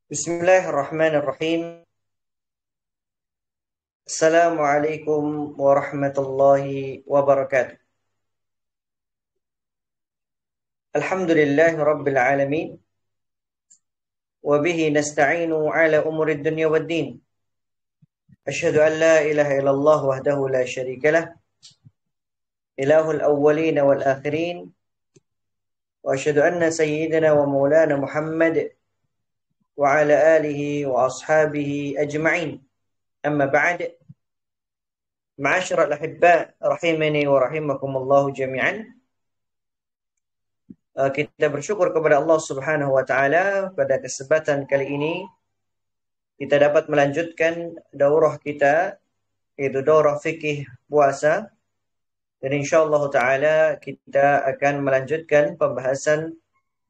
Bismillahirrahmanirrahim. Assalamualaikum warahmatullahi wabarakatuh. Alhamdulillahi rabbil alamin. Wabihi nasta'inu ala umurid dunya wad din. Asyhadu an la ilaha illallah wahdahu la syarikalah. Ilahul awwalin wal akhirin. Wa asyhadu anna sayyidina wa maulana Muhammad wa ala alihi wa ashabihi ajma'in. Amma ba'd. Ma'asyiral ahibba rahimani wa rahimakumullahu jami'an. Kita bersyukur kepada Allah Subhanahu wa taala pada kesempatan kali ini kita dapat melanjutkan daurah kita, yaitu daurah fikih puasa, dan insyaallah taala kita akan melanjutkan pembahasan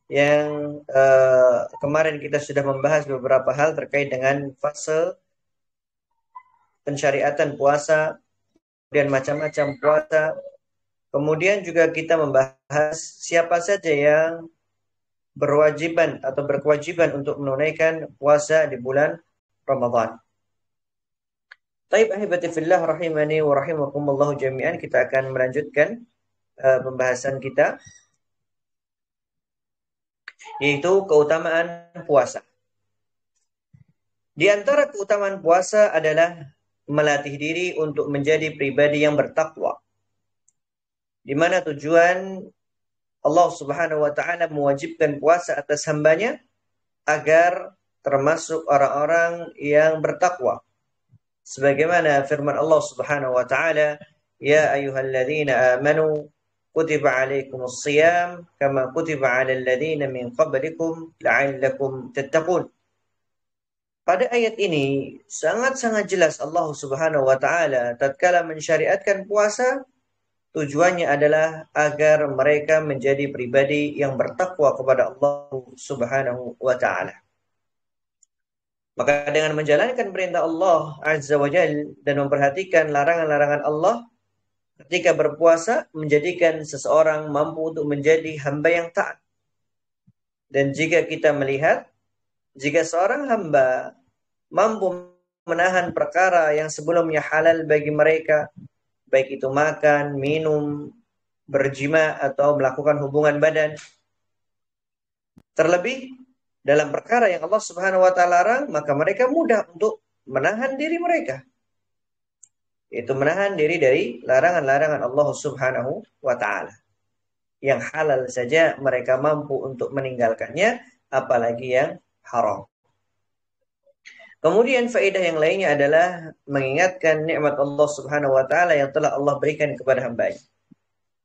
yang kemarin kita sudah membahas beberapa hal terkait dengan fase pensyariatan puasa dan macam-macam puasa. Kemudian juga kita membahas siapa saja yang berwajiban atau berkewajiban untuk menunaikan puasa di bulan Ramadan. Taib ahibati fillah rahimani wa rahimakumullahu jami'an, kita akan melanjutkan pembahasan kita, yaitu keutamaan puasa. Di antara keutamaan puasa adalah melatih diri untuk menjadi pribadi yang bertakwa, di mana tujuan Allah Subhanahu wa taala mewajibkan puasa atas hambanya agar termasuk orang-orang yang bertakwa. Sebagaimana firman Allah Subhanahu wa taala, "Ya ayyuhalladzina amanu kutiba 'alaikumus shiyam kama kutiba 'alal ladzina min qablikum la'allakum tattaqun." Pada ayat ini sangat-sangat jelas Allah Subhanahu wa taala tatkala mensyariatkan puasa, tujuannya adalah agar mereka menjadi pribadi yang bertakwa kepada Allah Subhanahu wa taala. Maka dengan menjalankan perintah Allah Azza wa Jalla dan memperhatikan larangan-larangan Allah ketika berpuasa, menjadikan seseorang mampu untuk menjadi hamba yang taat. Dan jika kita melihat, jika seorang hamba mampu menahan perkara yang sebelumnya halal bagi mereka, baik itu makan, minum, berjima, atau melakukan hubungan badan, terlebih dalam perkara yang Allah Subhanahu wa taala larang, maka mereka mudah untuk menahan diri mereka. Itu menahan diri dari larangan-larangan Allah Subhanahu wa taala. Yang halal saja mereka mampu untuk meninggalkannya, apalagi yang haram. Kemudian faedah yang lainnya adalah mengingatkan nikmat Allah Subhanahu wa taala yang telah Allah berikan kepada hamba-Nya.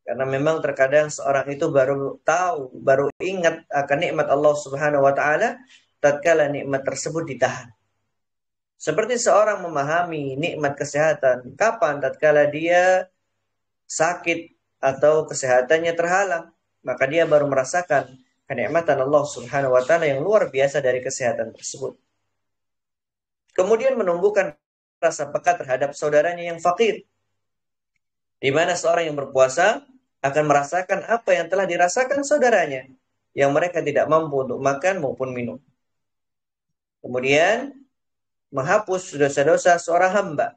Karena memang terkadang seorang itu baru tahu, baru ingat akan nikmat Allah Subhanahu wa taala tatkala nikmat tersebut ditahan. Seperti seorang memahami nikmat kesehatan kapan tatkala dia sakit atau kesehatannya terhalang, maka dia baru merasakan kenikmatan Allah Subhanahu wa taala yang luar biasa dari kesehatan tersebut. Kemudian menumbuhkan rasa peka terhadap saudaranya yang fakir, di mana seorang yang berpuasa akan merasakan apa yang telah dirasakan saudaranya yang mereka tidak mampu untuk makan maupun minum. Kemudian menghapus dosa-dosa seorang hamba,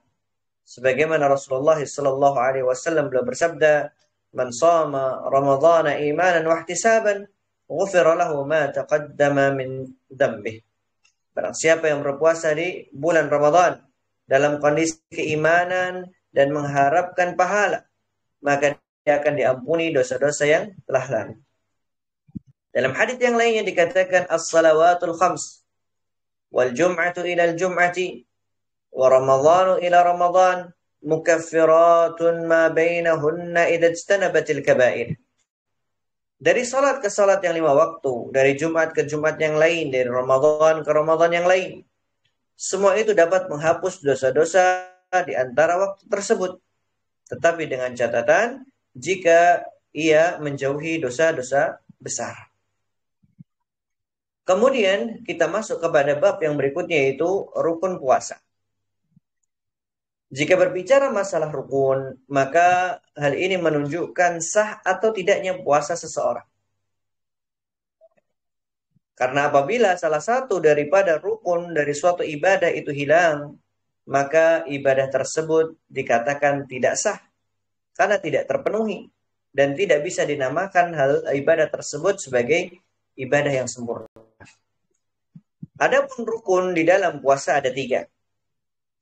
sebagaimana Rasulullah sallallahu alaihi wasallam beliau bersabda, "Man shama Ramadhana imanan wa ihtisaban, ghufira lahu ma taqaddama min dhanbihi." Barang siapa yang berpuasa di bulan Ramadan dalam kondisi keimanan dan mengharapkan pahala, maka dia akan diampuni dosa-dosa yang telah lalu. Dalam hadits yang lainnya dikatakan as-salawatul khams wal jum'atu ila al-jum'ati wa ramadhanu ila ramadhan mukaffiratun ma bainahunna idza ijtanabatil kaba'ir. Dari salat ke salat yang 5 waktu, dari Jumat ke Jumat yang lain, dari Ramadan ke Ramadan yang lain, semua itu dapat menghapus dosa-dosa di antara waktu tersebut. Tetapi dengan catatan, jika ia menjauhi dosa-dosa besar. Kemudian kita masuk kepada bab yang berikutnya, yaitu rukun puasa. Jika berbicara masalah rukun, maka hal ini menunjukkan sah atau tidaknya puasa seseorang. Karena apabila salah satu daripada rukun dari suatu ibadah itu hilang, maka ibadah tersebut dikatakan tidak sah karena tidak terpenuhi dan tidak bisa dinamakan hal ibadah tersebut sebagai ibadah yang sempurna. Adapun rukun di dalam puasa ada 3,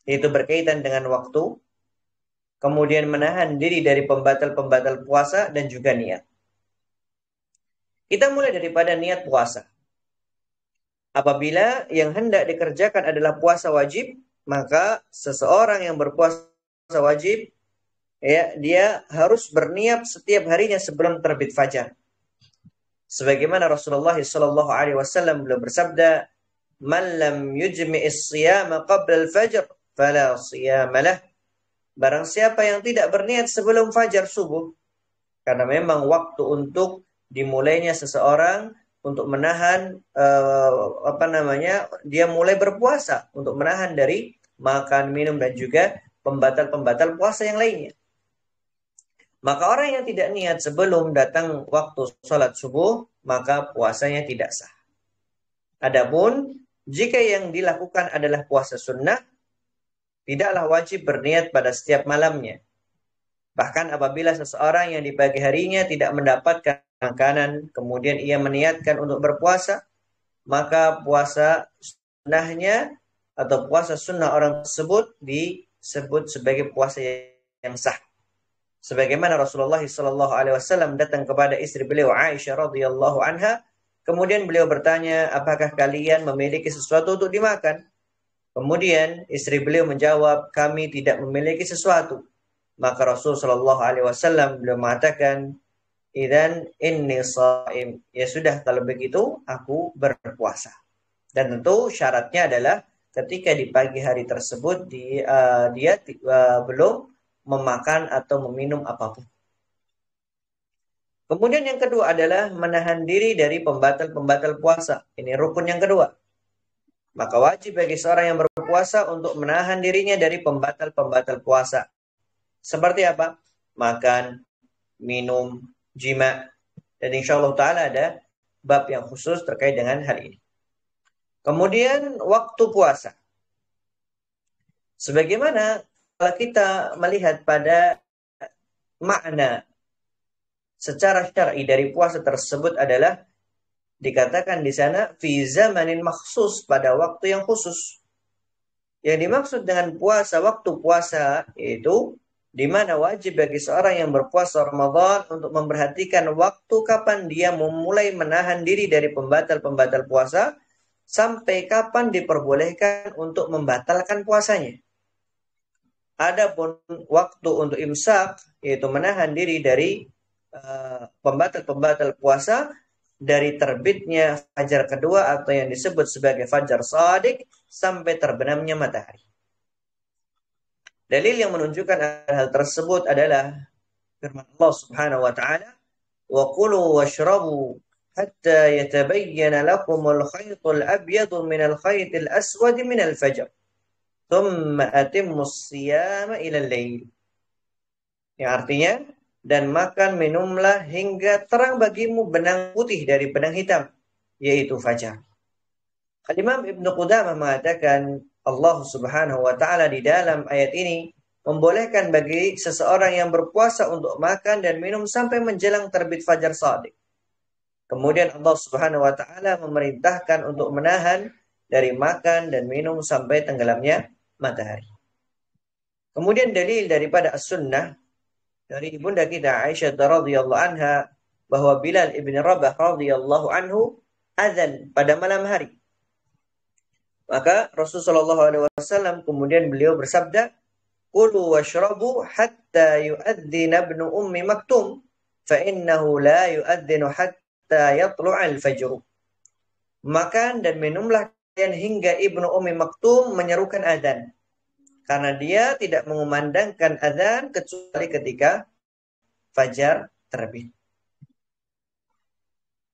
yaitu berkaitan dengan waktu, kemudian menahan diri dari pembatal-pembatal puasa, dan juga niat. Kita mulai daripada niat puasa. Apabila yang hendak dikerjakan adalah puasa wajib, maka seseorang yang berpuasa wajib, ya, dia harus berniat setiap harinya sebelum terbit fajar. Sebagaimana Rasulullah SAW beliau bersabda, "Man lam yujmi'is siyama qabla al-fajr, fala siyama lah." Barang siapa yang tidak berniat sebelum fajar subuh, karena memang waktu untuk dimulainya seseorang untuk menahan dia mulai berpuasa, untuk menahan dari makan, minum, dan juga pembatal-pembatal puasa yang lainnya. Maka orang yang tidak niat sebelum datang waktu sholat subuh, maka puasanya tidak sah. Adapun jika yang dilakukan adalah puasa sunnah, tidaklah wajib berniat pada setiap malamnya. Bahkan apabila seseorang yang di pagi harinya tidak mendapatkan makanan, kemudian ia meniatkan untuk berpuasa, maka puasa sunnahnya atau puasa sunnah orang tersebut disebut sebagai puasa yang sah. Sebagaimana Rasulullah SAW datang kepada istri beliau Aisyah radhiyallahu anha, kemudian beliau bertanya, apakah kalian memiliki sesuatu untuk dimakan? Kemudian istri beliau menjawab, kami tidak memiliki sesuatu. Maka Rasulullah SAW beliau mengatakan, idzan inni shaim. Ya sudah, kalau begitu aku berpuasa. Dan tentu syaratnya adalah ketika di pagi hari tersebut dia belum memakan atau meminum apapun. Kemudian yang kedua adalah menahan diri dari pembatal-pembatal puasa. Ini rukun yang kedua. Maka wajib bagi seorang yang berpuasa untuk menahan dirinya dari pembatal-pembatal puasa. Seperti apa? Makan, minum, jima. Dan insya Allah ta'ala ada bab yang khusus terkait dengan hal ini. Kemudian waktu puasa. Sebagaimana kalau kita melihat pada makna secara syar'i dari puasa tersebut adalah dikatakan di sana fi zamanin makhsus, pada waktu yang khusus. Yang dimaksud dengan puasa, waktu puasa itu di mana wajib bagi seorang yang berpuasa Ramadan untuk memperhatikan waktu kapan dia memulai menahan diri dari pembatal-pembatal puasa sampai kapan diperbolehkan untuk membatalkan puasanya. Adapun waktu untuk imsak, yaitu menahan diri dari pembatal-pembatal puasa dari terbitnya fajar kedua atau yang disebut sebagai fajar shadiq sampai terbenamnya matahari. Dalil yang menunjukkan hal tersebut adalah firman Allah Subhanahu wa taala, "Wa kulu washrabu hatta yatabayyana lakumul khaytul abyadu minal khaytil aswadi minal fajr. Thumma atimmus siyama ilal lail." Yang artinya, dan makan minumlah hingga terang bagimu benang putih dari benang hitam, yaitu fajar. Al-Imam Ibnu Qudamah mengatakan Allah Subhanahu wa taala di dalam ayat ini membolehkan bagi seseorang yang berpuasa untuk makan dan minum sampai menjelang terbit fajar shadiq. Kemudian Allah Subhanahu wa taala memerintahkan untuk menahan dari makan dan minum sampai tenggelamnya matahari. Kemudian dalil daripada as-sunnah dari ibunda kita Aisyah radhiyallahu anha bahwa Bilal ibn Rabah radhiyallahu anhu azan pada malam hari. Maka Rasulullah SAW kemudian beliau bersabda, "Kulu washrabu hatta yu'adzina ibnu ummi maktum, fa innahu la yu'adzinu hatta yatlu'al fajr." Makan dan minumlah kalian hingga ibnu ummi maktum menyerukan azan. Karena dia tidak mengumandangkan azan kecuali ketika fajar terbit.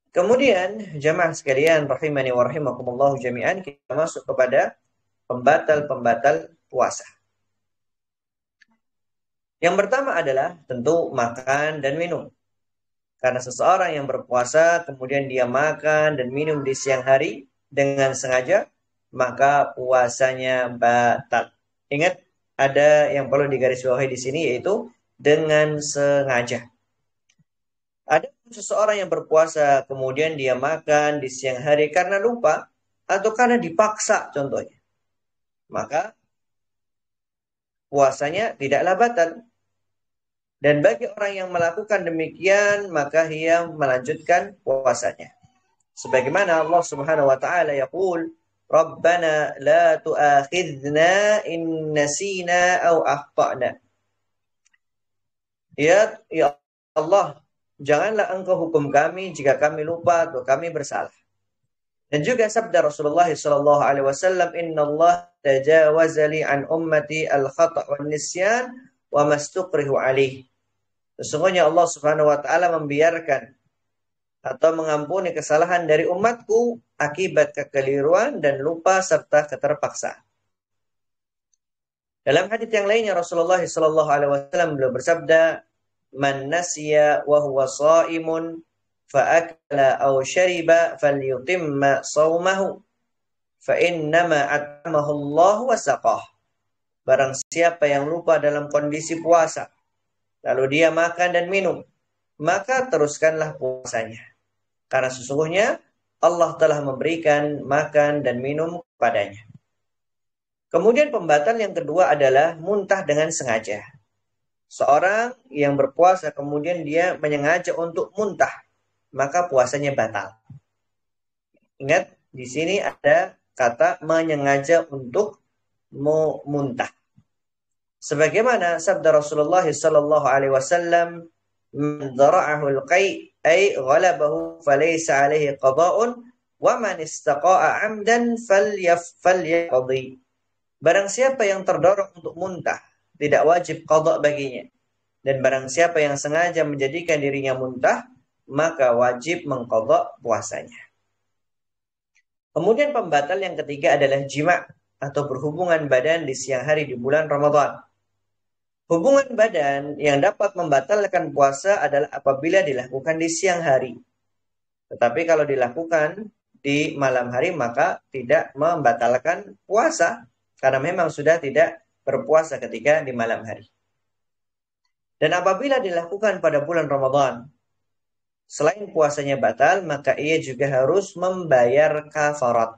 Kemudian jamaah sekalian rahimani wa rahimakumullah jami'an, kita masuk kepada pembatal-pembatal puasa. Yang pertama adalah tentu makan dan minum. Karena seseorang yang berpuasa kemudian dia makan dan minum di siang hari dengan sengaja, maka puasanya batal. Ingat, ada yang perlu digarisbawahi di sini yaitu dengan sengaja. Ada seseorang yang berpuasa kemudian dia makan di siang hari karena lupa atau karena dipaksa contohnya. Maka puasanya tidaklah batal. Dan bagi orang yang melakukan demikian, maka ia melanjutkan puasanya. Sebagaimana Allah Subhanahu wa taala yaqul, "Rabbana la tu'akhidna in nasina aw akhtana." Ya Allah, janganlah Engkau hukum kami jika kami lupa atau kami bersalah. Dan juga sabda Rasulullah sallallahu alaihi wasallam, "Innallaha tajawaza li an ummati al-khata' wan nisyan wa mastuqrihu alaih." Sesungguhnya Allah Subhanahu wa taala membiarkan atau mengampuni kesalahan dari umatku akibat kekeliruan dan lupa serta keterpaksaan. Dalam hadits yang lainnya Rasulullah sallallahu alaihi wasallam beliau bersabda, "Man nasiya wa huwa shaimun fa akala aw shariba falyutimma shaumahu fa innama at'amahu Allah wa saqah." Barang siapa yang lupa dalam kondisi puasa, lalu dia makan dan minum, maka teruskanlah puasanya. Karena sesungguhnya Allah telah memberikan makan dan minum kepadanya. Kemudian pembatal yang kedua adalah muntah dengan sengaja. Seorang yang berpuasa kemudian dia menyengaja untuk muntah, maka puasanya batal. Ingat, di sini ada kata menyengaja untuk muntah. Sebagaimana sabda Rasulullah sallallahu alaihi wasallam, "Man dara'ahu al-qai' ay ghalabahu falaysa alaihi qada'un wa man istaqa'a 'amdan falyaqdi." Barang siapa yang terdorong untuk muntah, tidak wajib qada' baginya. Dan barang siapa yang sengaja menjadikan dirinya muntah, maka wajib mengqada' puasanya. Kemudian pembatal yang ketiga adalah jima' atau berhubungan badan di siang hari di bulan Ramadan. Hubungan badan yang dapat membatalkan puasa adalah apabila dilakukan di siang hari. Tetapi kalau dilakukan di malam hari maka tidak membatalkan puasa. Karena memang sudah tidak berpuasa ketika di malam hari. Dan apabila dilakukan pada bulan Ramadan, selain puasanya batal, maka ia juga harus membayar kafarat.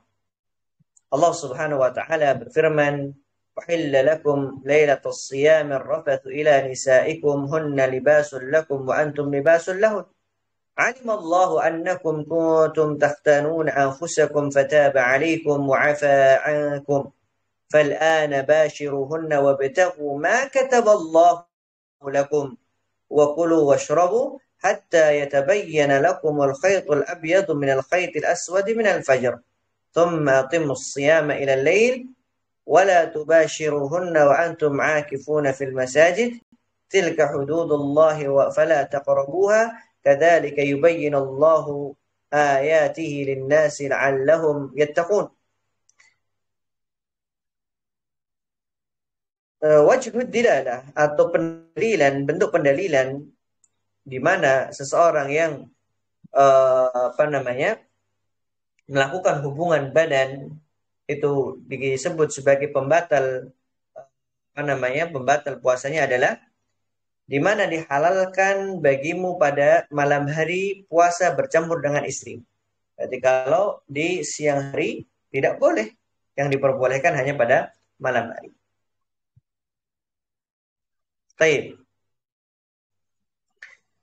Allah Subhanahu wa taala berfirman, "Uhilla lakum lailatul siyam ar-rafathu ila nisaikum hunna libasul lakum wa antum libasul lahun. Alimallahu annakum kuntum takhtanuna anfusakum fataba 'alaykum wa 'afa 'ankum. Fal'ana bashiruhunna wabtaghu ma kataballahu lakum wa kulu washrabu hatta yatabayyana lakum al-khaytul abyadu min al-khaytil aswadi min al-fajr. Thumma atimmu as-siyama ila al-lail." ولا تباشروهن وأنتم عاكفون في المساجد تلك حدود الله فلا تقربوها كذلك يبين الله آياته للناس لعلهم يتقون. Wajhud dilalah atau pendalilan, bentuk pendalilan di mana seseorang yang melakukan hubungan badan itu disebut sebagai pembatal pembatal puasanya adalah di mana dihalalkan bagimu pada malam hari puasa bercampur dengan istri. Berarti kalau di siang hari tidak boleh, yang diperbolehkan hanya pada malam hari. Baik.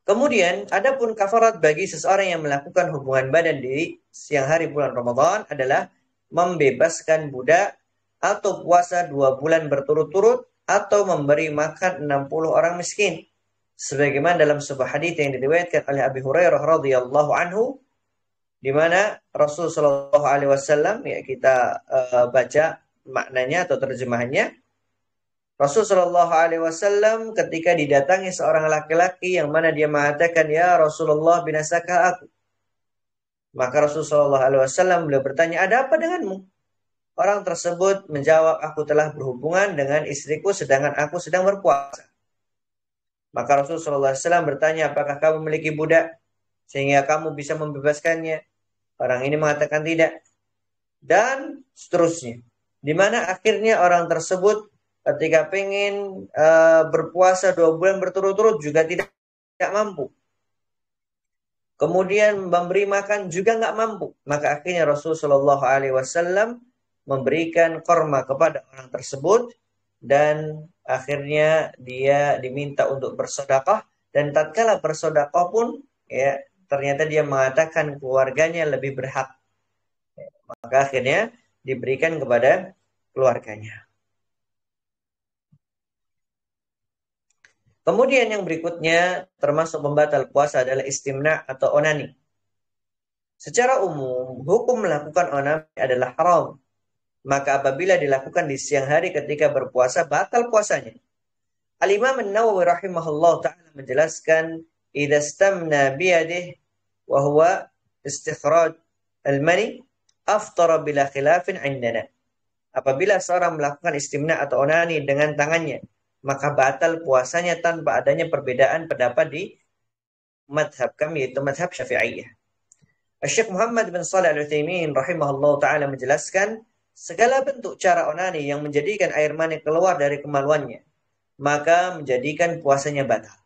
Kemudian adapun kafarat bagi seseorang yang melakukan hubungan badan di siang hari bulan Ramadan adalah membebaskan budak atau puasa 2 bulan berturut-turut atau memberi makan 60 orang miskin. Sebagaimana dalam sebuah hadis yang diriwayatkan oleh Abi Hurairah radhiyallahu anhu, di mana Rasul sallallahu alaihi wasallam, ya kita baca maknanya atau terjemahannya. Rasul sallallahu alaihi wasallam ketika didatangi seorang laki-laki yang mana dia mengatakan, "Ya Rasulullah, binasakah aku?" Maka Rasulullah SAW beliau bertanya, "Ada apa denganmu?" Orang tersebut menjawab, "Aku telah berhubungan dengan istriku sedangkan aku sedang berpuasa." Maka Rasulullah SAW bertanya, "Apakah kamu memiliki budak?" sehingga kamu bisa membebaskannya. Orang ini mengatakan tidak. Dan seterusnya. Di mana akhirnya orang tersebut ketika pengen berpuasa 2 bulan berturut-turut juga tidak mampu. Kemudian memberi makan juga nggak mampu. Maka akhirnya Rasulullah SAW memberikan korma kepada orang tersebut. Dan akhirnya dia diminta untuk bersedekah. Dan tatkala bersedekah pun, ya ternyata dia mengatakan keluarganya lebih berhak. Maka akhirnya diberikan kepada keluarganya. Kemudian yang berikutnya termasuk pembatal puasa adalah istimna atau onani. Secara umum, hukum melakukan onani adalah haram. Maka apabila dilakukan di siang hari ketika berpuasa, batal puasanya. Al-Imam An-Nawawi rahimahullah ta'ala menjelaskan, idza istamna biyadih wa huwa istikhraj al-mani aftara bila khilafin indana. Apabila seorang melakukan istimna atau onani dengan tangannya, maka batal puasanya tanpa adanya perbedaan pendapat di madhab kami, yaitu madhab Syafi'iyah. Syekh Muhammad bin Shalih Al-Utsaimin rahimahullah ta'ala menjelaskan, segala bentuk cara onani yang menjadikan air mani keluar dari kemaluannya, maka menjadikan puasanya batal.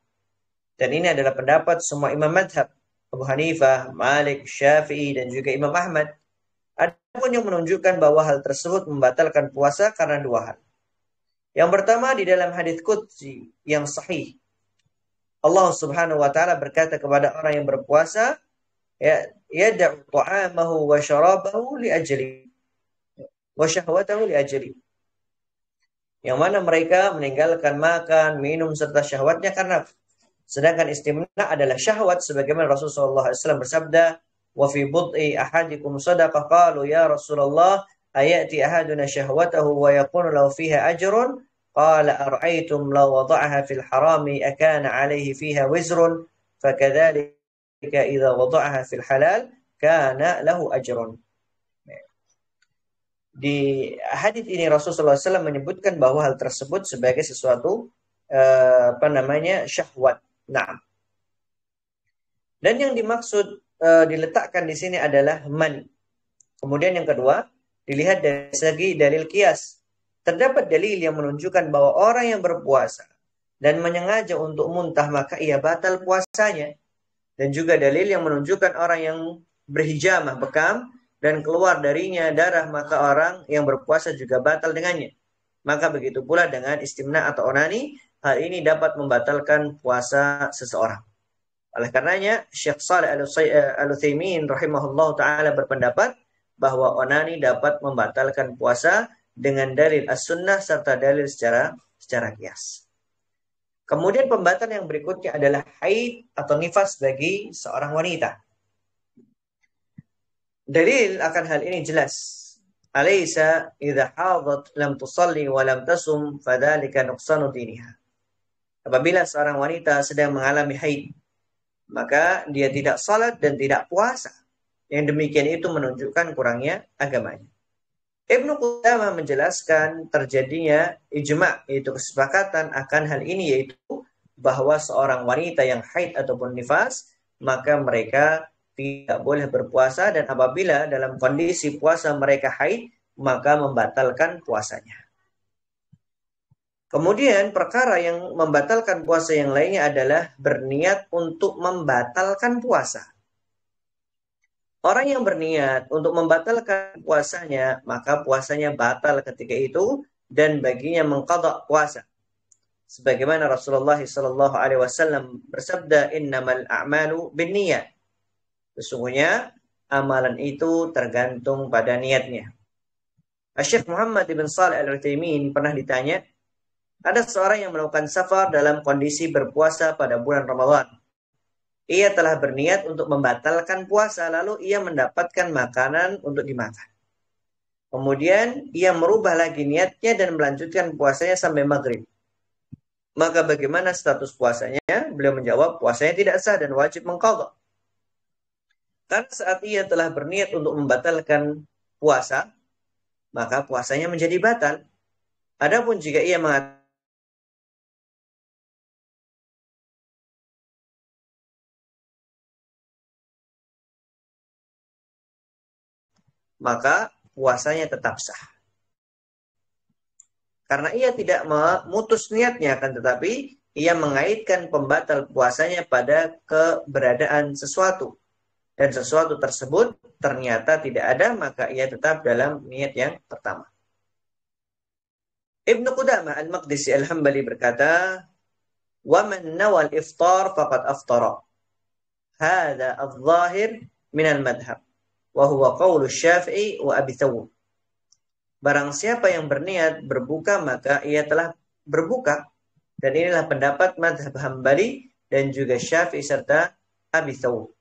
Dan ini adalah pendapat semua imam madhab, Abu Hanifah, Malik, Syafi'i, dan juga Imam Ahmad. Ada pun yang menunjukkan bahwa hal tersebut membatalkan puasa karena 2 hal. Yang pertama, di dalam hadits qudsi yang sahih, Allah Subhanahu wa taala berkata kepada orang yang berpuasa, ya yad'u ta'amahu wa syarabahu li ajli wa syahwatahu li ajli. Yang mana mereka meninggalkan makan, minum serta syahwatnya karena sedangkan istimna adalah syahwat, sebagaimana Rasulullah SAW bersabda, wa fi bud'i ahadikum sadaqah, qalu ya Rasulullah ayati ahaduna syahwatahu wa yakunu lahu fiha ajrun, qala ara'aytum law wada'aha fil harami akana alaihi fiha wizrun, fakadzalika idza wada'aha fil halal kana lahu ajrun. Di hadis ini Rasulullah SAW menyebutkan bahwa hal tersebut sebagai sesuatu syahwat. Nah, dan yang dimaksud diletakkan di sini adalah mani. Kemudian yang kedua, dilihat dari segi dalil qiyas. Terdapat dalil yang menunjukkan bahwa orang yang berpuasa dan menyengaja untuk muntah maka ia batal puasanya. Dan juga dalil yang menunjukkan orang yang berhijamah, bekam, dan keluar darinya darah, maka orang yang berpuasa juga batal dengannya. Maka begitu pula dengan istimna atau onani, hal ini dapat membatalkan puasa seseorang. Oleh karenanya, Syekh Shalih Al-Utsaimin rahimahullah ta'ala berpendapat bahwa onani dapat membatalkan puasa dengan dalil as-sunnah serta dalil secara qiyas. Kemudian pembatal yang berikutnya adalah haid atau nifas bagi seorang wanita. Dalil akan hal ini jelas. Alaysa idza hadat lam tusalli wa lam tasum fadzalika nuqsanu diniha. Apabila seorang wanita sedang mengalami haid, maka dia tidak salat dan tidak puasa. Yang demikian itu menunjukkan kurangnya agamanya. Ibnu Qudamah menjelaskan terjadinya ijma', yaitu kesepakatan akan hal ini, yaitu bahwa seorang wanita yang haid ataupun nifas, maka mereka tidak boleh berpuasa, dan apabila dalam kondisi puasa mereka haid, maka membatalkan puasanya. Kemudian perkara yang membatalkan puasa yang lainnya adalah berniat untuk membatalkan puasa. Orang yang berniat untuk membatalkan puasanya, maka puasanya batal ketika itu dan baginya mengqadha puasa. Sebagaimana Rasulullah SAW bersabda, innamal a'malu binniyat. Sesungguhnya amalan itu tergantung pada niatnya. Syekh Muhammad bin Shalih Al-Utsaimin pernah ditanya, ada seorang yang melakukan safar dalam kondisi berpuasa pada bulan Ramadan. Ia telah berniat untuk membatalkan puasa, lalu ia mendapatkan makanan untuk dimakan. Kemudian ia merubah lagi niatnya dan melanjutkan puasanya sampai maghrib. Maka bagaimana status puasanya? Beliau menjawab, puasanya tidak sah dan wajib mengqadha. Karena saat ia telah berniat untuk membatalkan puasa, maka puasanya menjadi batal. Adapun jika ia mengatakan maka puasanya tetap sah. Karena ia tidak memutus niatnya, akan tetapi ia mengaitkan pembatal puasanya pada keberadaan sesuatu. Dan sesuatu tersebut ternyata tidak ada, maka ia tetap dalam niat yang pertama. Ibnu Qudamah Al-Maqdisi Al-Hambali berkata, وَمَنْ نَوَى الْإِفْطَارِ فَقَدْ أَفْطَرَ هَذَا الظَّاهِرِ مِنَ الْمَذْهَبِ وَهُوَ قَوْلُ الشَّافِعِي وَأَبِي ثَوْرٍ. Barang siapa yang berniat berbuka, maka ia telah berbuka. Dan inilah pendapat mazhab Hambali dan juga Syafi'i serta Abi Thawr.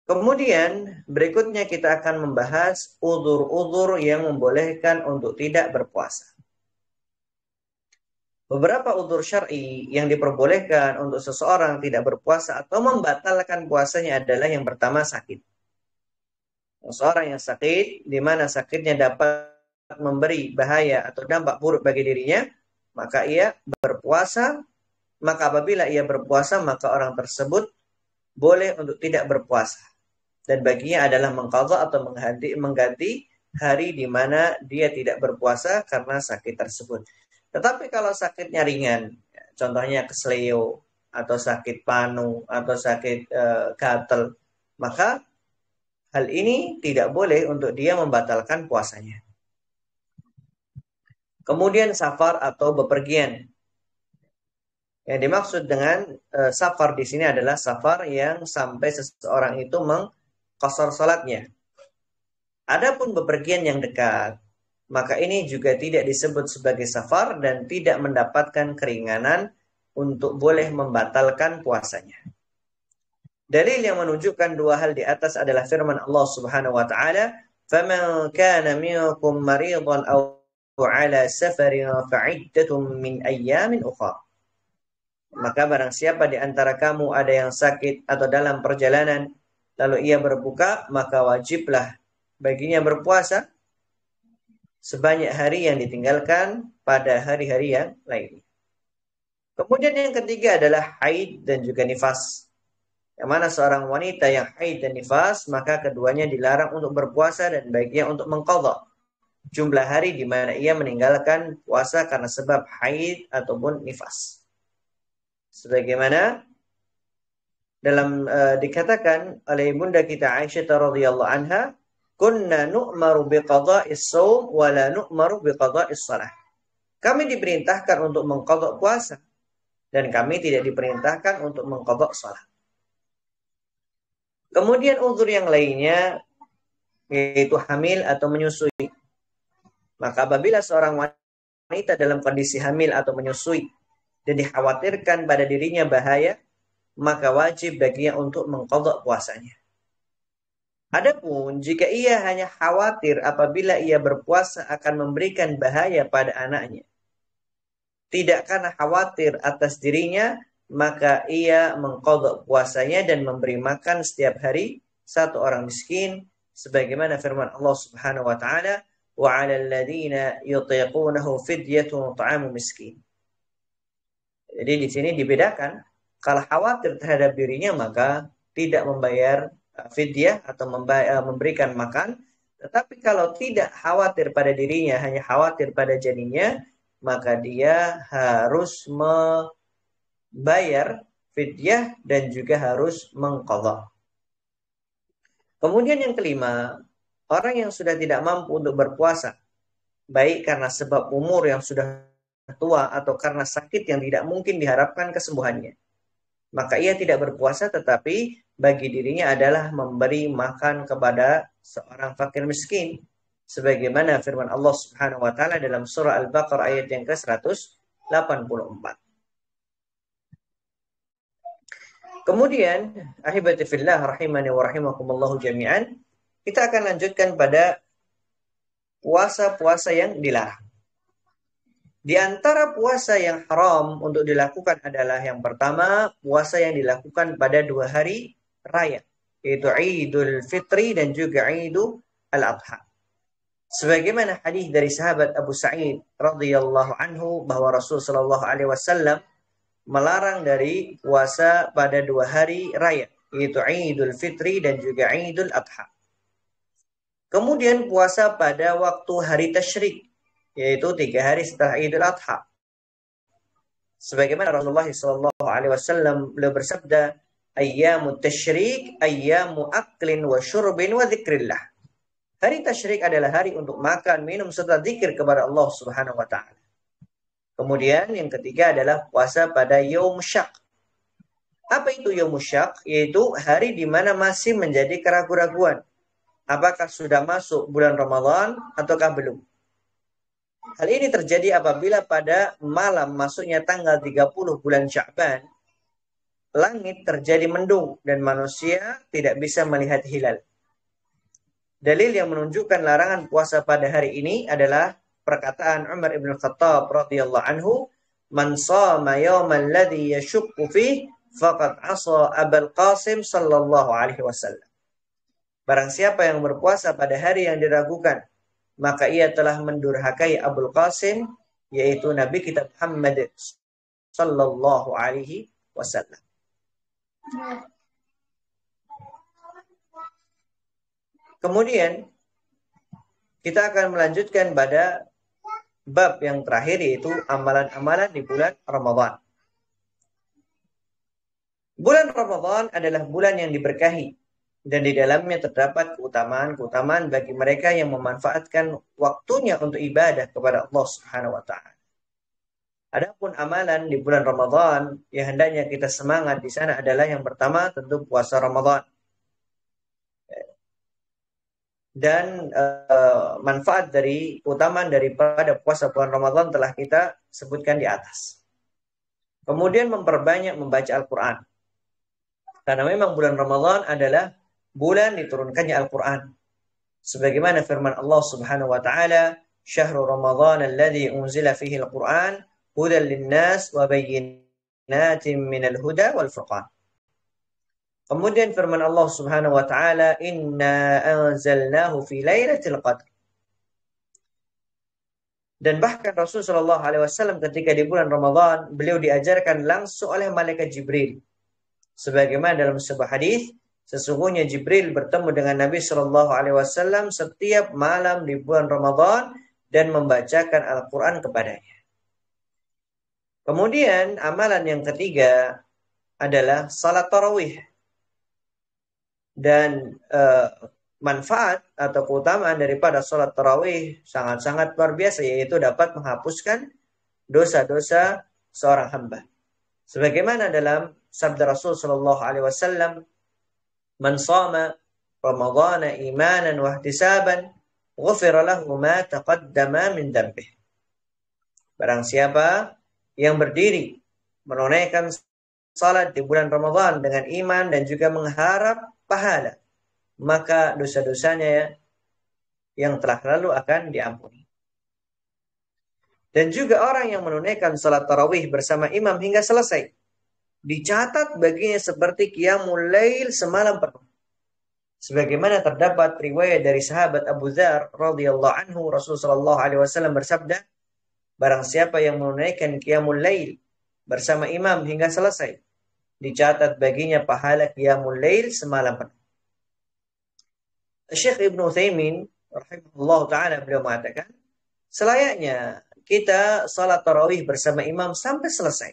Kemudian berikutnya kita akan membahas udzur-udzur yang membolehkan untuk tidak berpuasa. Beberapa udzur syar'i yang diperbolehkan untuk seseorang tidak berpuasa atau membatalkan puasanya adalah yang pertama sakit. Seseorang yang sakit, di mana sakitnya dapat memberi bahaya atau dampak buruk bagi dirinya, maka ia berpuasa. Maka apabila ia berpuasa, maka orang tersebut boleh untuk tidak berpuasa. Dan baginya adalah mengqadha atau mengganti hari di mana dia tidak berpuasa karena sakit tersebut. Tetapi kalau sakitnya ringan, contohnya kesleo, atau sakit panu, atau sakit gatal, maka hal ini tidak boleh untuk dia membatalkan puasanya. Kemudian safar atau bepergian. Yang dimaksud dengan safar di sini adalah safar yang sampai seseorang itu mengqashar salatnya. Adapun bepergian yang dekat, maka ini juga tidak disebut sebagai safar dan tidak mendapatkan keringanan untuk boleh membatalkan puasanya. Dalil yang menunjukkan dua hal di atas adalah firman Allah Subhanahu wa taala, "Faman kana minkum maridan aw 'ala safarin fa'iddatun min ayyamin ukhra." Maka barang siapa di antara kamu ada yang sakit atau dalam perjalanan lalu ia berbuka, maka wajiblah baginya berpuasa sebanyak hari yang ditinggalkan pada hari-hari yang lain. Kemudian yang ketiga adalah haid dan juga nifas. Yang mana seorang wanita yang haid dan nifas, maka keduanya dilarang untuk berpuasa dan baginya untuk mengqadha jumlah hari di mana ia meninggalkan puasa karena sebab haid ataupun nifas. Sebagaimana dalam dikatakan oleh ibunda kita Aisyah radhiyallahu anha, kunna nu'maru biqadha'is shaum wa la nu'maru biqadha'is shalah. Kami diperintahkan untuk mengqadha puasa dan kami tidak diperintahkan untuk mengqadha shalah. Kemudian uzur yang lainnya yaitu hamil atau menyusui. Maka apabila seorang wanita dalam kondisi hamil atau menyusui dan dikhawatirkan pada dirinya bahaya, maka wajib baginya untuk mengqadha puasanya. Adapun jika ia hanya khawatir apabila ia berpuasa akan memberikan bahaya pada anaknya, tidak karena khawatir atas dirinya, maka ia mengqadha puasanya dan memberi makan setiap hari satu orang miskin, sebagaimana firman Allah Subhanahu wa taala, wa 'alal ladzina yutiqunahu fidyatun ta'amu miskin. Jadi di sini dibedakan, kalau khawatir terhadap dirinya maka tidak membayar fidyah atau memberikan makan. Tetapi kalau tidak khawatir pada dirinya, hanya khawatir pada janinnya, maka dia harus membayar fidyah dan juga harus mengqadha. Kemudian yang kelima, orang yang sudah tidak mampu untuk berpuasa, baik karena sebab umur yang sudah tua atau karena sakit yang tidak mungkin diharapkan kesembuhannya, maka ia tidak berpuasa, tetapi bagi dirinya adalah memberi makan kepada seorang fakir miskin. Sebagaimana firman Allah Subhanahu wa taala dalam surah Al-Baqarah ayat yang ke-184. Kemudian, ahibati fillah rahimani wa rahimakumullahu jami'an, kita akan lanjutkan pada puasa-puasa yang dilarang. Di antara puasa yang haram untuk dilakukan adalah yang pertama, puasa yang dilakukan pada 2 hari raya, yaitu Idul Fitri dan juga Idul Adha. Sebagaimana hadis dari sahabat Abu Sa'id radhiyallahu anhu bahwa Rasul sallallahu alaihi wasallam melarang dari puasa pada 2 hari raya, yaitu Idul Fitri dan juga Idul Adha. Kemudian puasa pada waktu hari tasyrik, yaitu 3 hari setelah Idul Adha. Sebagaimana Rasulullah SAW beliau bersabda, "Ayyamut tasyrik ayyamu aklin wa syurbin wa dzikrillah." Hari tasyrik adalah hari untuk makan, minum serta zikir kepada Allah Subhanahu wa taala. Kemudian yang ketiga adalah puasa pada Yaum Syak. Apa itu Yaum Syak? Yaitu hari di mana masih menjadi keraguan-raguan. Apakah sudah masuk bulan Ramadan ataukah belum? Hal ini terjadi apabila pada malam masuknya tanggal 30 bulan Sya'ban, langit terjadi mendung dan manusia tidak bisa melihat hilal. Dalil yang menunjukkan larangan puasa pada hari ini adalah perkataan Umar ibn Khattab radhiyallahu anhu, "Man shama yawmal ladzi yashukku fihi faqad asa Abul Qasim sallallahu alaihi wasallam." Barang siapa yang berpuasa pada hari yang diragukan, maka ia telah mendurhakai Abul Qasim, yaitu Nabi kita Muhammad sallallahu alaihi wasallam. Kemudian kita akan melanjutkan pada bab yang terakhir, yaitu amalan-amalan di bulan Ramadan. Bulan Ramadan adalah bulan yang diberkahi dan di dalamnya terdapat keutamaan-keutamaan bagi mereka yang memanfaatkan waktunya untuk ibadah kepada Allah Subhanahu wa taala. Adapun amalan di bulan Ramadan yang hendaknya kita semangat di sana adalah yang pertama tentu puasa Ramadan. Dan manfaat dari keutamaan daripada puasa bulan Ramadan telah kita sebutkan di atas. Kemudian memperbanyak membaca Al-Quran. Karena memang bulan Ramadan adalah bulan diturunkannya Al-Quran. Sebagaimana firman Allah Subhanahu wa taala, "Syahrul Ramadan alladzi unzila fihi al-Quran hudan lin-nas wa bayyinatin minal huda wal furqan." Kemudian firman Allah Subhanahu wa taala, "Inna anzalnahu fi lailatul qadr." Dan bahkan Rasulullah SAW ketika di bulan Ramadan, beliau diajarkan langsung oleh malaikat Jibril. Sebagaimana dalam sebuah hadis, sesungguhnya Jibril bertemu dengan Nabi SAW setiap malam di bulan Ramadan dan membacakan Al-Quran kepadanya. Kemudian amalan yang ketiga adalah salat tarawih. Dan manfaat atau keutamaan daripada salat tarawih sangat-sangat luar biasa, yaitu dapat menghapuskan dosa-dosa seorang hamba. Sebagaimana dalam sabda Rasul sallallahu alaihi wasallam, "Man shama Ramadhana imanan wa ihtisaban, ghufira lahu ma taqaddama min dhanbih." Barang siapa yang berdiri menunaikan salat di bulan Ramadan dengan iman dan juga mengharap pahala, maka dosa-dosanya yang telah lalu akan diampuni. Dan juga orang yang menunaikan salat tarawih bersama imam hingga selesai, dicatat baginya seperti qiyamul lail semalam penuh. Sebagaimana terdapat riwayat dari sahabat Abu Dzar radhiyallahu anhu, Rasulullah sallallahu alaihi wasallam bersabda, "Barang siapa yang menunaikan qiyamul lail bersama imam hingga selesai, dicatat baginya pahala qiyamul lail semalam penuh." Syekh Ibnu Utsaimin rahimahullah taala beliau mengatakan, selayaknya kita salat tarawih bersama imam sampai selesai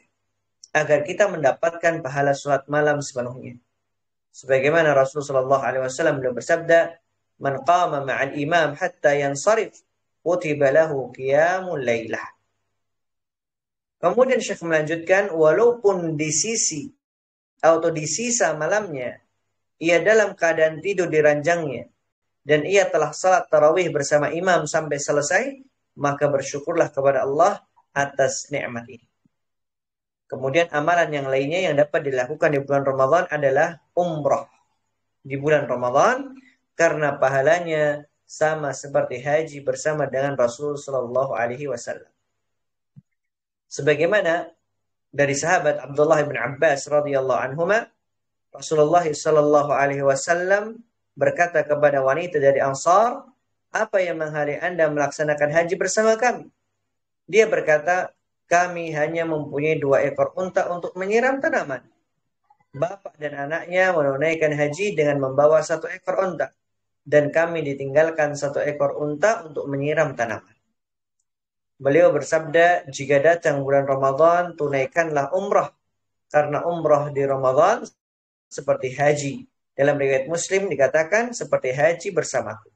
agar kita mendapatkan pahala salat malam sepenuhnya. Sebagaimana Rasulullah SAW beliau bersabda, "Man qama ma'al imam hatta yansarif, kutiba lahu qiyamul lailah." Kemudian Syekh melanjutkan, walaupun di sisi atau di sisa malamnya ia dalam keadaan tidur di ranjangnya dan ia telah salat tarawih bersama imam sampai selesai, maka bersyukurlah kepada Allah atas nikmat ini. Kemudian amalan yang lainnya yang dapat dilakukan di bulan Ramadan adalah umrah di bulan Ramadan, karena pahalanya sama seperti haji bersama dengan Rasul sallallahu alaihi wasallam. Sebagaimana dari sahabat Abdullah bin Abbas radhiyallahu anhuma, Rasulullah sallallahu alaihi wasallam berkata kepada wanita dari Ansar, "Apa yang menghalangi Anda melaksanakan haji bersama kami?" Dia berkata, "Kami hanya mempunyai 2 ekor unta untuk menyiram tanaman." Bapak dan anaknya menunaikan haji dengan membawa 1 ekor unta. dan kami ditinggalkan satu ekor unta untuk menyiram tanaman. Beliau bersabda, jika datang bulan Ramadan, tunaikanlah umrah. Karena umrah di Ramadan seperti haji. Dalam riwayat Muslim dikatakan seperti haji bersamaku.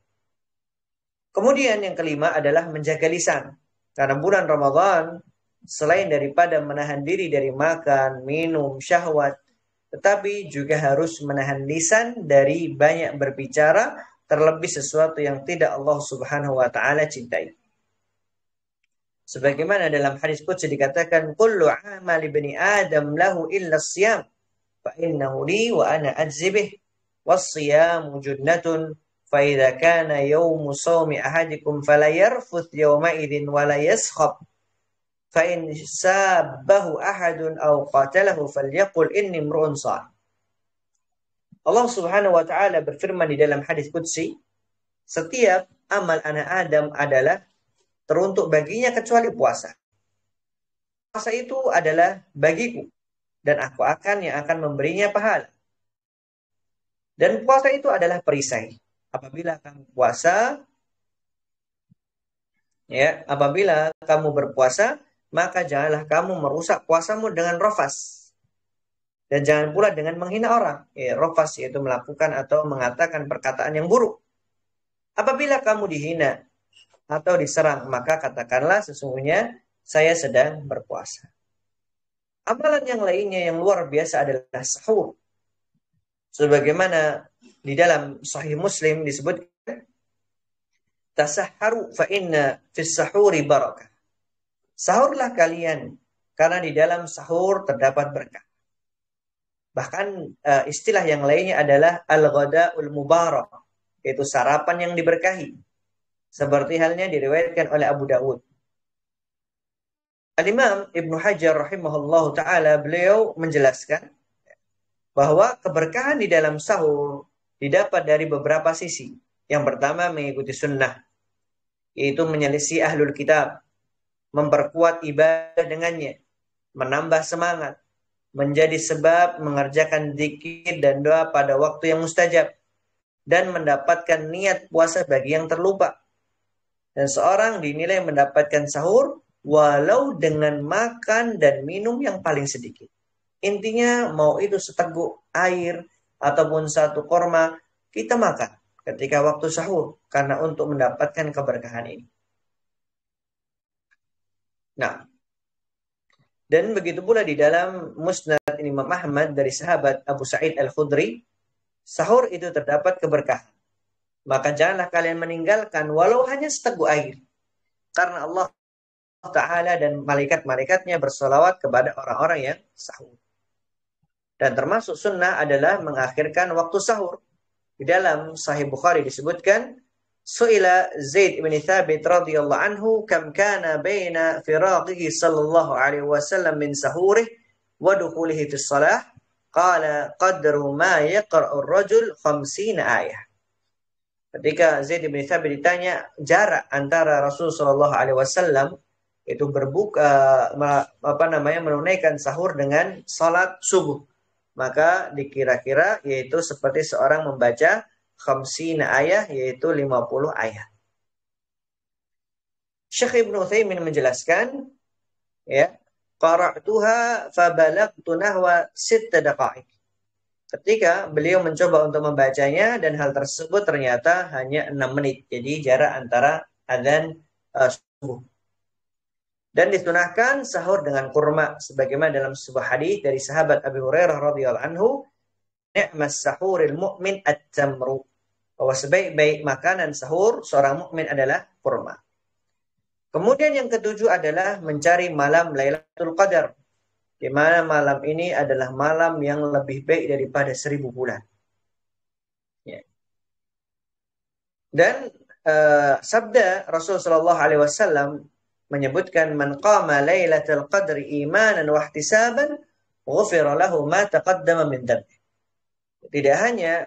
Kemudian yang kelima adalah menjaga lisan. Karena bulan Ramadan, selain daripada menahan diri dari makan, minum, syahwat, tetapi juga harus menahan lisan dari banyak berbicara, terlebih sesuatu yang tidak Allah Subhanahu wa taala cintai. Sebagaimana dalam hadis qudsi dikatakan, kullu amali bani Adam lahu illa siyam, fa innahu li wa ana ajzi bih, was-siyamu junnatun, fa idza kana yawmu shaumi ahadikum fala yarfuth yawma idzin wa la yaskhab, fa in sabbahu ahadun aw qatalahu falyaqul inni imru'un sha'im. Allah Subhanahu wa taala berfirman di dalam hadis qudsi, setiap amal anak Adam adalah teruntuk baginya kecuali puasa. Puasa itu adalah bagiku dan aku yang akan memberinya pahala. Dan puasa itu adalah perisai. Apabila kamu puasa, apabila kamu berpuasa, maka janganlah kamu merusak puasamu dengan rafas. Dan jangan pula dengan menghina orang. Rafas yaitu melakukan atau mengatakan perkataan yang buruk. Apabila kamu dihina atau diserang, maka katakanlah sesungguhnya saya sedang berpuasa. Amalan yang lainnya yang luar biasa adalah sahur. Sebagaimana di dalam Sahih Muslim disebutkan, tasahharu fa inna fis sahuri barakah. Sahurlah kalian karena di dalam sahur terdapat berkah. Bahkan istilah yang lainnya adalah al-ghada'ul mubarak, yaitu sarapan yang diberkahi. Seperti halnya diriwayatkan oleh Abu Dawud. Al-Imam Ibnu Hajar rahimahullahu ta'ala, beliau menjelaskan bahwa keberkahan di dalam sahur didapat dari beberapa sisi. Yang pertama mengikuti sunnah, yaitu menyelisih ahlul kitab, memperkuat ibadah dengannya, menambah semangat, menjadi sebab mengerjakan zikir dan doa pada waktu yang mustajab, dan mendapatkan niat puasa bagi yang terlupa. Dan seorang dinilai mendapatkan sahur walau dengan makan dan minum yang paling sedikit. Intinya mau itu seteguk air ataupun satu korma, kita makan ketika waktu sahur karena untuk mendapatkan keberkahan ini. Nah, dan begitu pula di dalam Musnad Imam Ahmad dari sahabat Abu Sa'id Al-Khudri, sahur itu terdapat keberkahan. Maka janganlah kalian meninggalkan walau hanya seteguk air. Karena Allah Ta'ala dan malaikat-malaikatnya bersolawat kepada orang-orang yang sahur. Dan termasuk sunnah adalah mengakhirkan waktu sahur. Di dalam Sahih Bukhari disebutkan, Su'ila Zaid bin Thabit radhiyallahu anhu kam kana baina firaqihi sallallahu alaihi wasallam min sahurih wa dukhulihi fi shalah qala qadru ma yaqra'u ar-rajul 50 ayah. Ketika Zaid bin Thabit ditanya jarak antara Rasul sallallahu alaihi wasallam itu berbuka menunaikan sahur dengan salat subuh, maka dikira-kira yaitu seperti seorang membaca 50 ayat, yaitu 50 ayat. Syekh Ibnu Utsaimin menjelaskan, qara'tuha fabalagtu nahwa 6 daqaiq. Ketika beliau mencoba untuk membacanya dan hal tersebut ternyata hanya 6 menit. Jadi jarak antara adzan subuh. Dan disunahkan sahur dengan kurma sebagaimana dalam sebuah hadis dari sahabat Abu Hurairah radhiyallahu anhu, ni'mas sahuril mu'min at-tamru. Bahwa sebaik-baik makanan sahur seorang mukmin adalah kurma. Kemudian yang ketujuh adalah mencari malam Lailatul Qadar, di mana malam ini adalah malam yang lebih baik daripada 1000 bulan. Ya. Dan sabda Rasul sallallahu alaihi wasallam menyebutkan, man qama Lailatul Qadri imanan wa ihtisaban ghufira lahu ma taqaddama min dhanbi. Tidak hanya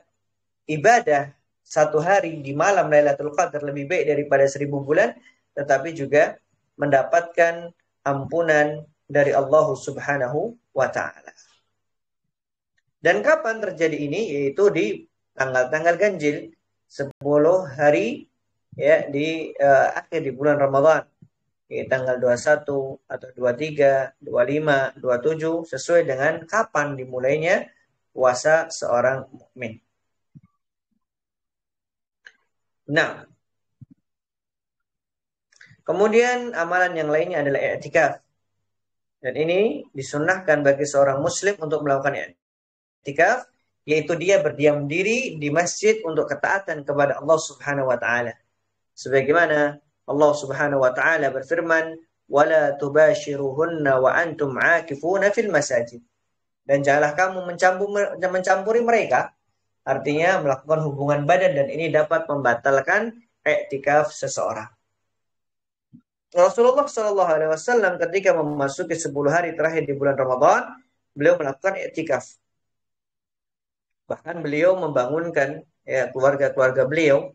ibadah satu hari di malam Lailatul Qadar lebih baik daripada 1000 bulan, tetapi juga mendapatkan ampunan dari Allah Subhanahu wa ta'ala. Dan kapan terjadi ini? Yaitu di tanggal-tanggal ganjil, 10 hari ya di akhir di bulan Ramadan. Ya, tanggal 21 atau 23, 25, 27 sesuai dengan kapan dimulainya puasa seorang mukmin. Nah, kemudian amalan yang lainnya adalah i'tikaf. Dan ini disunnahkan bagi seorang muslim untuk melakukan i'tikaf, yaitu dia berdiam diri di masjid untuk ketaatan kepada Allah Subhanahu wa taala. Sebagaimana Allah Subhanahu wa taala berfirman, "Wala tubashiruhunna wa antum 'akifuna fil masajid." Dan janganlah kamu mencampuri mereka, artinya melakukan hubungan badan, dan ini dapat membatalkan i'tikaf seseorang. Rasulullah Shallallahu Alaihi Wasallam ketika memasuki 10 hari terakhir di bulan Ramadan, beliau melakukan i'tikaf. Bahkan beliau membangunkan ya keluarga-keluarga beliau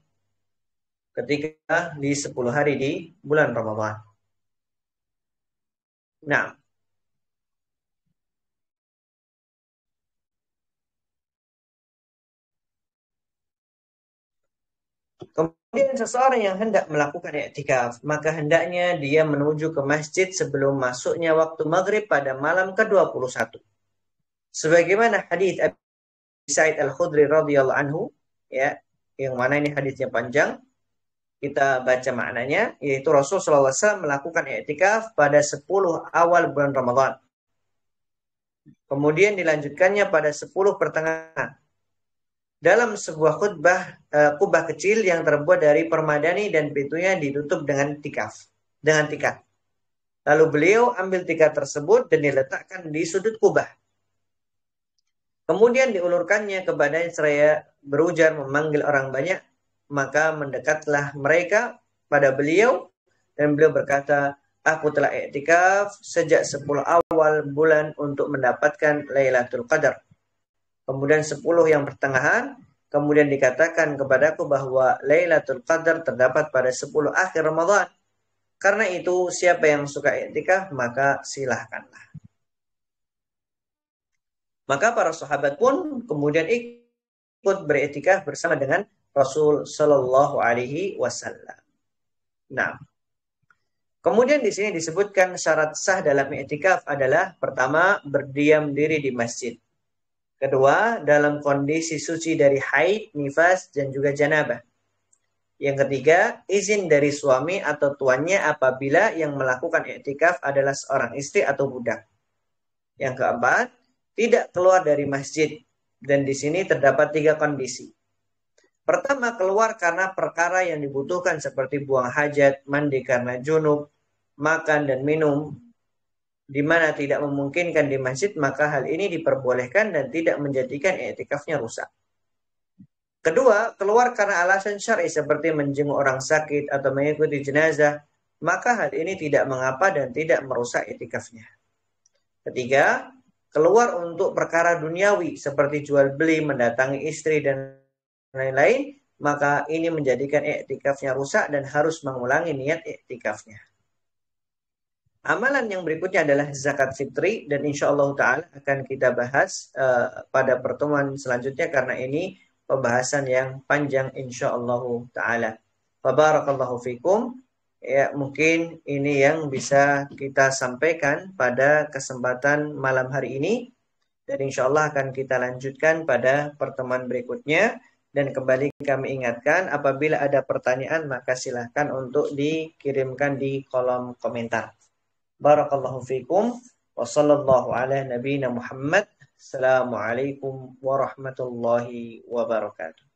ketika di 10 hari di bulan Ramadan. Nah, kemudian seseorang yang hendak melakukan i'tikaf, maka hendaknya dia menuju ke masjid sebelum masuknya waktu maghrib pada malam ke-21. Sebagaimana hadis Abi Sa'id Al-Khudri radhiyallahu anhu, ya, yang mana ini hadisnya panjang, kita baca maknanya, yaitu Rasulullah SAW melakukan i'tikaf pada 10 awal bulan Ramadan. Kemudian dilanjutkannya pada 10 pertengahan. Dalam sebuah kubah kecil yang terbuat dari permadani dan pintunya ditutup dengan tikar. Lalu beliau ambil tikar tersebut dan diletakkan di sudut kubah. Kemudian diulurkannya ke badan seraya berujar memanggil orang banyak, maka mendekatlah mereka pada beliau dan beliau berkata, "Aku telah i'tikaf sejak 10 awal bulan untuk mendapatkan Lailatul Qadar." Kemudian 10 yang pertengahan, kemudian dikatakan kepadaku bahwa Lailatul Qadar terdapat pada 10 akhir Ramadan. Karena itu siapa yang suka i'tikaf maka silahkanlah. Maka para sahabat pun kemudian ikut beriktikaf bersama dengan Rasul Shallallahu Alaihi Wasallam. Nah, kemudian di sini disebutkan syarat sah dalam i'tikaf adalah pertama berdiam diri di masjid. Kedua, dalam kondisi suci dari haid, nifas, dan juga janabah. Yang ketiga, izin dari suami atau tuannya apabila yang melakukan i'tikaf adalah seorang istri atau budak. Yang keempat, tidak keluar dari masjid. Dan di sini terdapat 3 kondisi. Pertama, keluar karena perkara yang dibutuhkan seperti buang hajat, mandi karena junub, makan dan minum, di mana tidak memungkinkan di masjid, maka hal ini diperbolehkan dan tidak menjadikan i'tikafnya rusak. Kedua, keluar karena alasan syar'i seperti menjenguk orang sakit atau mengikuti jenazah, maka hal ini tidak mengapa dan tidak merusak i'tikafnya. Ketiga, keluar untuk perkara duniawi seperti jual beli, mendatangi istri dan lain-lain, maka ini menjadikan i'tikafnya rusak dan harus mengulangi niat i'tikafnya. Amalan yang berikutnya adalah zakat fitri dan insya Allah Ta'ala akan kita bahas pada pertemuan selanjutnya karena ini pembahasan yang panjang insya Allah Ta'ala. Barakallahu fikum. Ya, mungkin ini yang bisa kita sampaikan pada kesempatan malam hari ini dan insya Allah akan kita lanjutkan pada pertemuan berikutnya. Dan kembali kami ingatkan apabila ada pertanyaan maka silahkan untuk dikirimkan di kolom komentar. Barakallahu fikum wa sallallahu ala nabiyina Muhammad. Assalamualaikum warahmatullahi wabarakatuh.